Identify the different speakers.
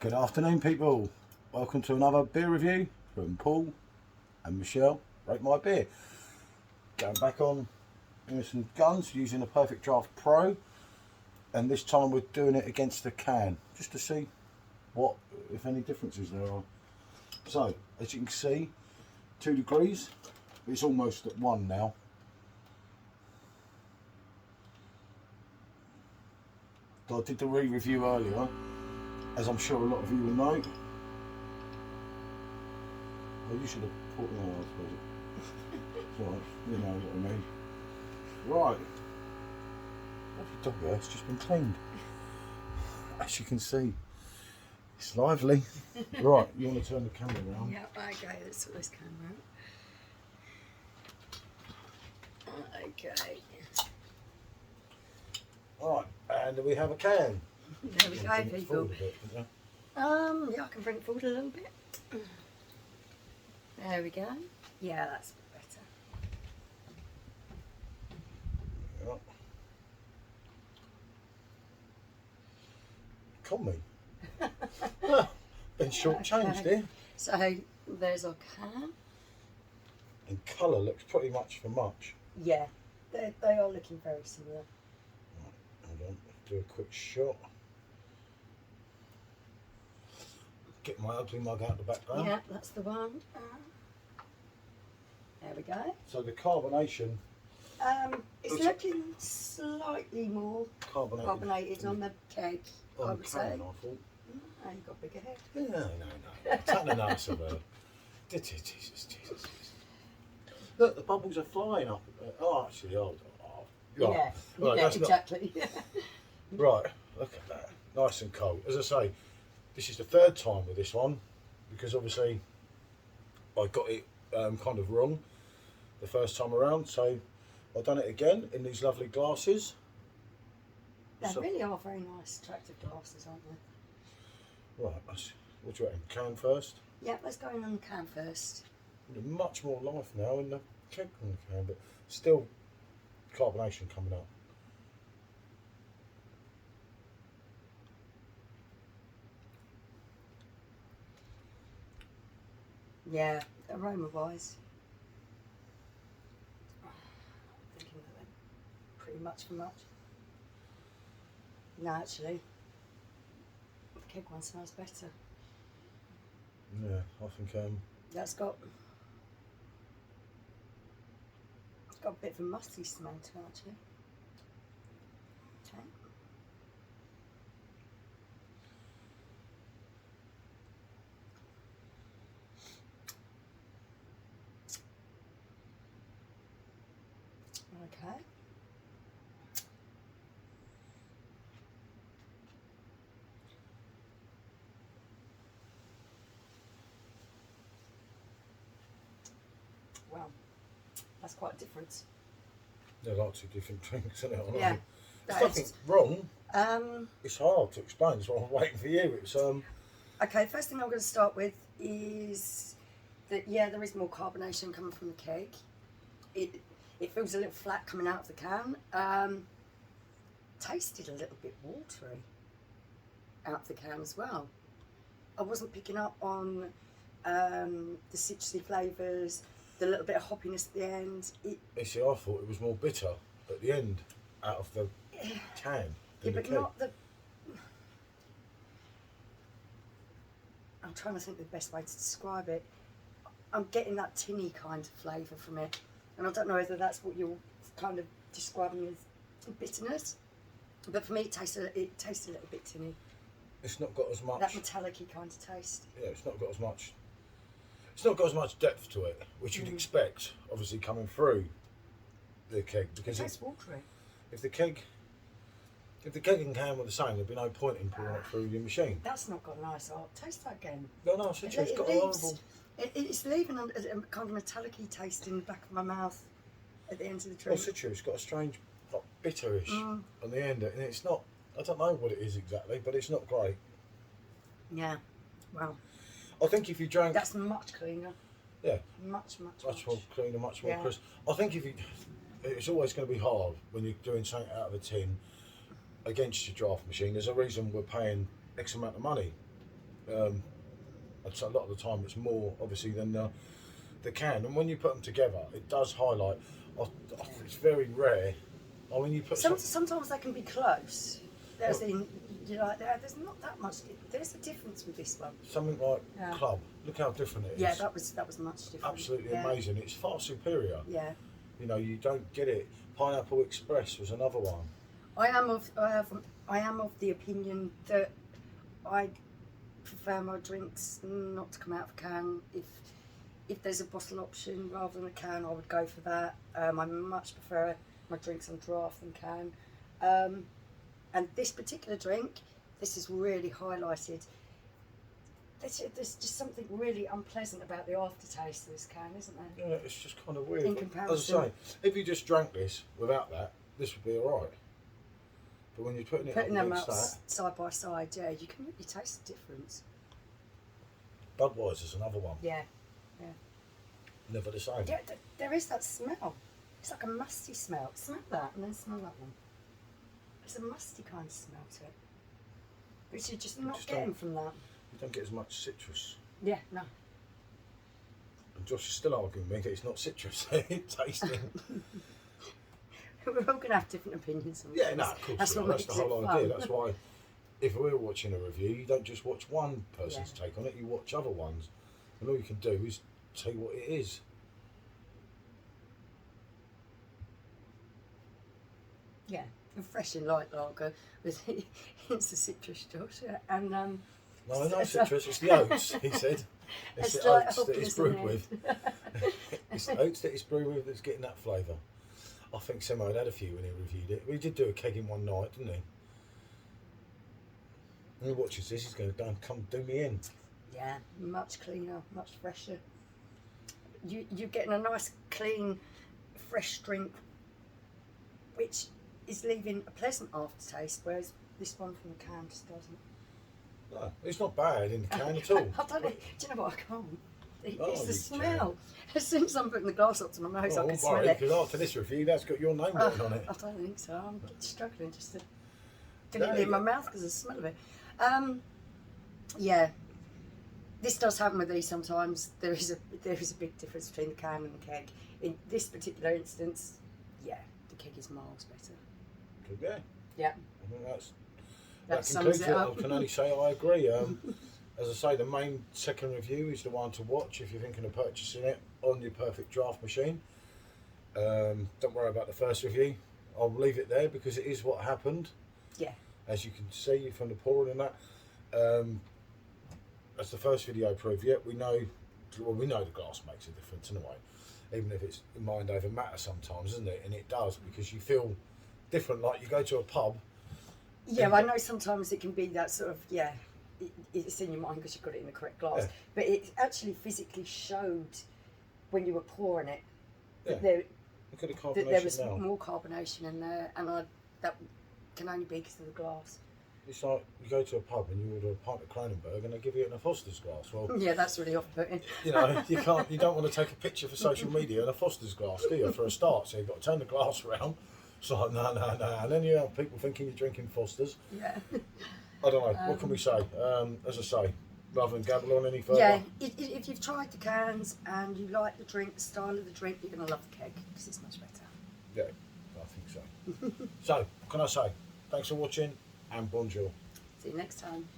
Speaker 1: Good afternoon, people. Welcome to another beer review from Paul and Michelle. Rate my beer. Going back on INNIS and GUNNs using a Perfect Draft Pro, and this time we're doing it against the can just to see what, if any, differences there are. So, as you can see, 2 degrees. It's almost at 1 now. I did the re-review earlier, as I'm sure a lot of you will know. Well, you should have put no, I suppose. It's alright, you know what I mean. Right. Lovely dog there, it's just been cleaned. As you can see, it's lively. Right, you want to turn the camera around?
Speaker 2: Yeah, okay, let's sort this camera out. Okay.
Speaker 1: Alright, and we have a can.
Speaker 2: There we go, people. Yeah, I can bring it forward a little bit. There we go. Yeah, that's better.
Speaker 1: Yep. Con me. Been short-changed here.
Speaker 2: So, there's our can.
Speaker 1: And colour looks pretty much for much.
Speaker 2: Yeah, they are looking very similar.
Speaker 1: Right, hold on, let's do a quick shot. Get my ugly mug out of the background.
Speaker 2: Yeah, that's the one. There we go.
Speaker 1: So the carbonation.
Speaker 2: It's looking slightly more carbonated on the keg, I would say.
Speaker 1: I thought.
Speaker 2: Oh, you've got a bigger head.
Speaker 1: No. Turn the nice of her. Jesus. Look, the bubbles are flying up. Oh, actually,
Speaker 2: Yeah,
Speaker 1: right,
Speaker 2: yeah, exactly.
Speaker 1: Right, look at that. Nice and cold. As I say, this is the 3rd time with this one, because obviously I got it kind of wrong the first time around, so I've done it again in these lovely glasses.
Speaker 2: They really are very nice, attractive glasses, aren't they?
Speaker 1: Right, what do you reckon? Can first?
Speaker 2: Yeah, let's go in on the can first.
Speaker 1: There's much more life now in the keg than the can, but still carbonation coming up.
Speaker 2: Yeah, aroma wise, thinking that they're pretty much for much. No, actually, the keg one smells better.
Speaker 1: Yeah, I think
Speaker 2: That's got a bit of a musty smell to it, actually. Okay. Okay. Wow, that's quite a difference.
Speaker 1: they're like 2 different drinks, isn't it?
Speaker 2: Yeah,
Speaker 1: There's nothing wrong.
Speaker 2: Um,
Speaker 1: It's hard to explain, so I'm waiting for you. It's
Speaker 2: Okay, first thing I'm going to start with is that, yeah, there is more carbonation coming from the keg. It feels a little flat coming out of the can. Tasted a little bit watery out of the can as well. I wasn't picking up on the citrusy flavours, the little bit of hoppiness at the end.
Speaker 1: you see, I thought it was more bitter at the end out of the can
Speaker 2: Yeah,
Speaker 1: than the
Speaker 2: but
Speaker 1: keg.
Speaker 2: not the... I'm trying to think the best way to describe it. I'm getting that tinny kind of flavour from it. And I don't know whether that's what you're kind of describing as bitterness. But for me, it tasted a little bit tinny.
Speaker 1: It's not got as much.
Speaker 2: That metallic-y kind of taste.
Speaker 1: Yeah, it's not got as much. It's not got as much depth to it, which you'd expect, obviously coming through the keg. Because
Speaker 2: It tastes watery.
Speaker 1: if the keg and can were the same, there'd be no point in pouring it through your machine.
Speaker 2: That's not got a nice art. Taste that again.
Speaker 1: No, I said to you, it's got a horrible.
Speaker 2: It's leaving a kind of metallic-y taste in the back of my mouth at the end of the
Speaker 1: I
Speaker 2: drink.
Speaker 1: said to you, it's got a strange, like, bitterish on the end, and it's not. I don't know what it is exactly, but it's not great.
Speaker 2: Yeah. Wow.
Speaker 1: I think if you drank,
Speaker 2: That's much cleaner.
Speaker 1: yeah,
Speaker 2: Much
Speaker 1: much more cleaner, much more
Speaker 2: Yeah.
Speaker 1: crisp. I think if you, it's always going to be hard when you're doing something out of a tin against your draft machine. There's a reason we're paying X amount of money I'd say a lot of the time it's more obviously than the can. And when you put them together, it does highlight. It's very rare. I mean, you put
Speaker 2: sometimes they can be close. There's you're like there's not that much. There's a difference with this one.
Speaker 1: Something like Club. Look how different it is.
Speaker 2: Yeah, that was much different.
Speaker 1: Absolutely amazing. It's far superior.
Speaker 2: Yeah.
Speaker 1: You know, you don't get it. Pineapple Express was another one.
Speaker 2: I am of the opinion that I prefer my drinks not to come out of a can. If there's a bottle option rather than a can, I would go for that. I much prefer my drinks on draft than can. And this particular drink, this is really highlighted. There's just something really unpleasant about the aftertaste of this can, isn't there?
Speaker 1: Yeah, it's just kind of weird.
Speaker 2: In comparison.
Speaker 1: As I say, if you just drank this without that, this would be alright. But when you're putting
Speaker 2: them
Speaker 1: up
Speaker 2: up side by side, yeah, you can really taste the difference.
Speaker 1: Budweiser's another one.
Speaker 2: Yeah.
Speaker 1: Never the same.
Speaker 2: Yeah, there is that smell. It's like a musty smell. Smell that and then smell that one. There's a musty kind of smell to it, which you're just not getting from that.
Speaker 1: You don't get as much citrus.
Speaker 2: Yeah, no.
Speaker 1: And Josh is still arguing with me that it's not citrus tasting.
Speaker 2: We're all going to have different opinions on
Speaker 1: Yeah,
Speaker 2: this.
Speaker 1: no, of course.
Speaker 2: That's what
Speaker 1: That's
Speaker 2: makes
Speaker 1: the whole
Speaker 2: it
Speaker 1: idea.
Speaker 2: fun.
Speaker 1: That's why, if we're watching a review, you don't just watch one person's take on it. You watch other ones, and all you can do is say what it is.
Speaker 2: Yeah, refreshing light lager with hints of citrus, Josh, and
Speaker 1: No, citrus. It's the oats. He said. It's the
Speaker 2: like
Speaker 1: oats that it's brewed with.
Speaker 2: with.
Speaker 1: It's the oats that it's brewed with that's getting that flavour. I think Simo had a few when he reviewed it. We did do a keg in one night, didn't he? When he watches this, he's going to come do me in.
Speaker 2: Yeah, much cleaner, much fresher. You're getting a nice, clean, fresh drink, which is leaving a pleasant aftertaste, whereas this one from the can just doesn't.
Speaker 1: No, it's not bad in the can at all.
Speaker 2: I don't know. Do you know what? I can't. It's the
Speaker 1: you
Speaker 2: smell. As soon as I'm putting the glass up to my nose, I can smell
Speaker 1: worry,
Speaker 2: it.
Speaker 1: because after this review, that's got your name written on it.
Speaker 2: I don't think so. I'm struggling just to get it in my mouth because of the smell of it. Yeah, this does happen with these sometimes. There is a big difference between the can and the keg. In this particular instance, yeah, the keg is miles better.
Speaker 1: Yeah.
Speaker 2: Yeah.
Speaker 1: I think
Speaker 2: That
Speaker 1: that
Speaker 2: sums
Speaker 1: concludes
Speaker 2: it
Speaker 1: it.
Speaker 2: up.
Speaker 1: I can only say I agree. As I say, the main second review is the one to watch if you're thinking of purchasing it on your Perfect Draft machine. Don't worry about the first review. I'll leave it there because it is what happened.
Speaker 2: Yeah.
Speaker 1: As you can see from the pouring and that. As the first video proved, we know the glass makes a difference anyway. Even if it's mind over matter sometimes, isn't it? And it does, because you feel different. Like you go to a pub.
Speaker 2: Yeah, I know sometimes it can be that sort of, it's in your mind because you've got it in the correct glass.
Speaker 1: Yeah.
Speaker 2: But it actually physically showed when you were pouring it that,
Speaker 1: Look at the
Speaker 2: that there was
Speaker 1: carbonation now.
Speaker 2: more carbonation in there, and that can only be because of the glass.
Speaker 1: It's like you go to a pub and you order a pint of Kronenberg and they give you it in a Foster's glass. Well,
Speaker 2: Yeah, that's really off-putting.
Speaker 1: you know, you don't want to take a picture for social media in a Foster's glass, do you? For a start, so you've got to turn the glass around. It's like no, and then you have people thinking you're drinking Foster's.
Speaker 2: Yeah.
Speaker 1: I don't know. What can we say? As I say, rather than gabble on any further.
Speaker 2: Yeah, if you've tried the cans and you like the drink, the style of the drink, you're going to love the keg because it's much better.
Speaker 1: Yeah, I think so. So, what can I say? Thanks for watching and bonjour.
Speaker 2: See you next time.